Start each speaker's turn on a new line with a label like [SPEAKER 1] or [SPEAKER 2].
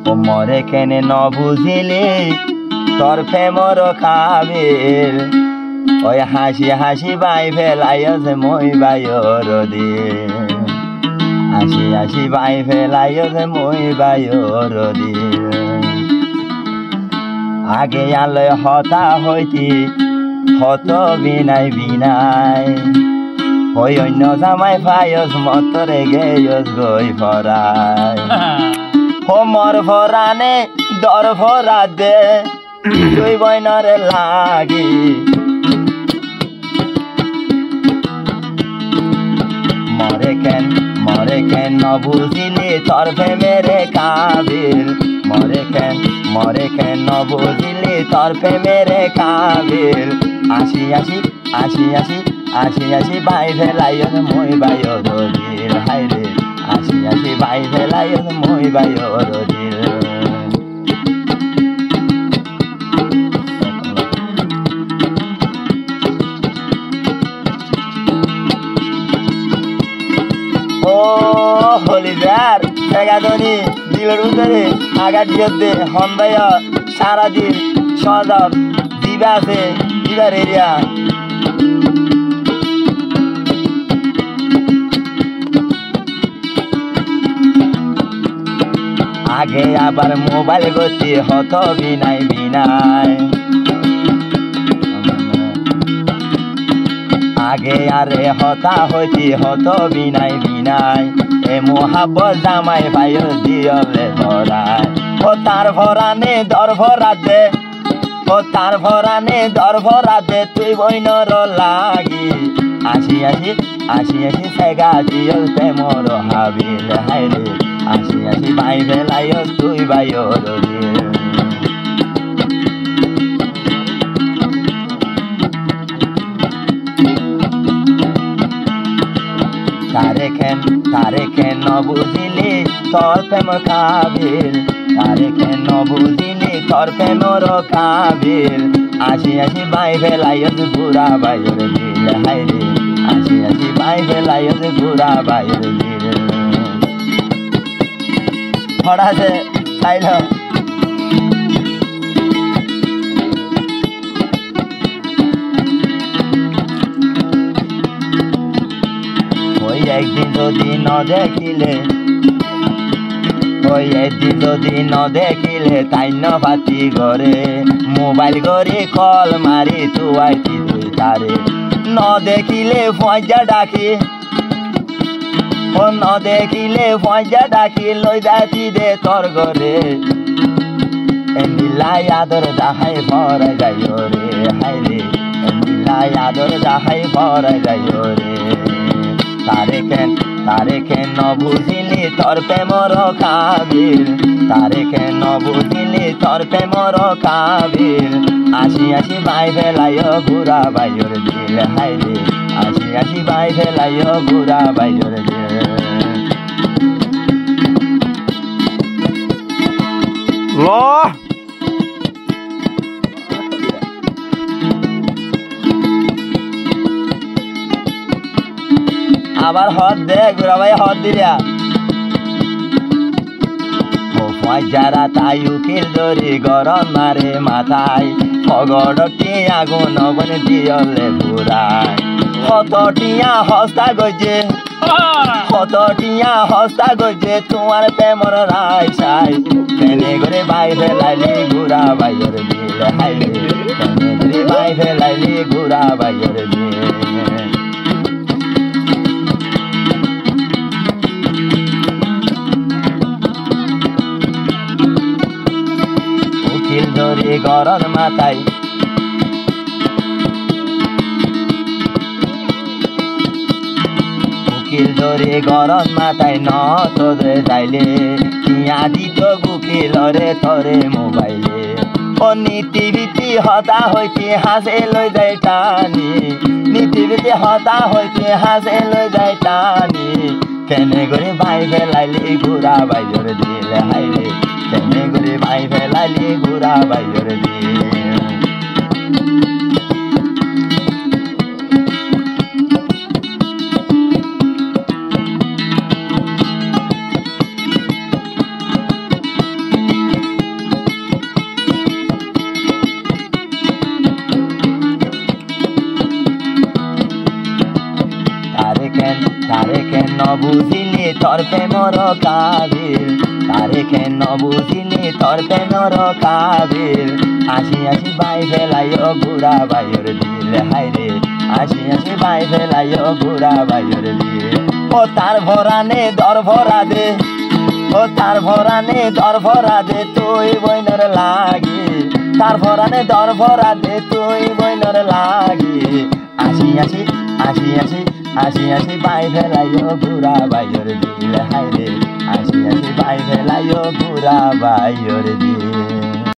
[SPEAKER 1] ও মরে কেনে ন বুঝিলি তোর প্রেমর খাবিল ওই হাসি হাসি বাই ফেলাইছে মই বাইর দিল হাসি হাসি বাই ফেলাইছে মই বাইর দিল আগে আলোয় হতা হইতি হত বিনাই বিনাই ওই অন্য জামাই ফায়স মতরে গেয়স গই ফরাই হোমর ফরানে দর ফরা দে তুই বইনরে লাগি মরে কেন ন বুঝিলি তোর প্রেমেরে কাবিল মরে কেন ন বুঝিলি তোর প্রেমেরে কাবিল আসি আসি আসি আসি আসি আসি বাই ফেলাইস মই বাইর দিল হাইরে আসি আসি বাই ফেলাইস মই বাইর দিল ও হলিদার এগাদনি দিলের উদরে আগা দিয়ে দে হন ভাইয়া সারাদিন সদব দিবা আছে দিবার এরিয়া আগে আবার মোবাইল গতি হত বিনাই বিনাই আগে আরে হতা হইতি হত বিনাই বিনাই এ মোহাব্বত জামাই ভাইর দিয়লে ভরাই ও তার ভরানে দর ভরাতে ও তার ভরানে দর ভরাতে তুই বইনর লাগি আসি আসি আসি আসি সেগা দিয়ল প্রেমর হাবিল হাইরে আসি আসি বাই ফেলাইস তুই বাইর দিল তারে কেন বুঝিলি তোর প্রেম কাবিল তারে কেন বুঝিলি তোর প্রেমর কাবিল আসি আসি বাই ফেলাইস বুড়া বাইর দিল হাইরে আসি আসি বাই ফেলাইস বুড়া বাইর দিল ফড়াছে তাইল একদিন যদি ন দেখিলে ওই একদিন যদি ন দেখিলে তাই ন পাতি ঘরে মোবাইল করে কল মারি তুয়াইতি তুই তারে ন দেখিলে ফজা ডাকি ও ন দেখিলে ফজা ডাকি লই যাতি দে তোর ঘরে এমিলাই আদর দাহাই ভরাই যাই রে হাইরে এমিলাই আদর দাহাই ভরাই যাই রে তারে কেন ন বুঝিলি তোর প্রেমর কাবিল তারে কেন ন বুঝিলি তোর প্রেমর কাবিল আসি আসি বাই ফেলাইস বুড়া বাইর দিল হাইরে আসি আসি বাই ফেলাইস বুড়া বাইর দিল আবার হদ দে গুড়া ভাই হদ দিলা যারা তাই উকিল ধরি গরম মারে মাথায় ফগড়টি আগুন অগুন দিয়লে বুড়ায় কতটিয়া হস্তা গজে তোমার প্রেমর রায় সাই কেনে করে বাই ফেলাইলি গুড়া বাইর দিল হাইরে কেনে করে বাই ফেলাইলি গুড়া বাইর দিল উকিল ধরে গরম মাথায় উকিল ধরে গরম মাথায় ন তোরে যাইলে টিয়া দিত উকিলরে তরে মোবাইলে ও নীতি রীতি হতা হইতে হাসে লই যায় টানি নীতি রীতি হতা হইতে হাসে লই যায় টানি কেনে করে বাই ফেলাইলি ঘুরা বাইর দিল হাইরে কেনে করে বাই ফেলাইলি ঘুরা বাইর দিল বুঝিলি তোর প্রেমর কাবিল তারে কেন বুঝিলি তোর প্রেমর কাবিল আসি আসি বাই ফেলাইও ঘুরা বাইর দিল হাইরে আসি আসি বাই ফেলাইও ঘুরা বাইর দিল ও তার ভরানে দর ভরা দে ও তার ভরানে দর ভরা দে তুই বইনর লাগি তার ভরানে দর ভরা দে তুই বইনর লাগি আসি আসি আসি আসি আসি আসি বাই ফেলাইও ঘুরা বাইর দিল হাইরে আসি আসি বাই ফেলাইও ঘুরা বাইর দিল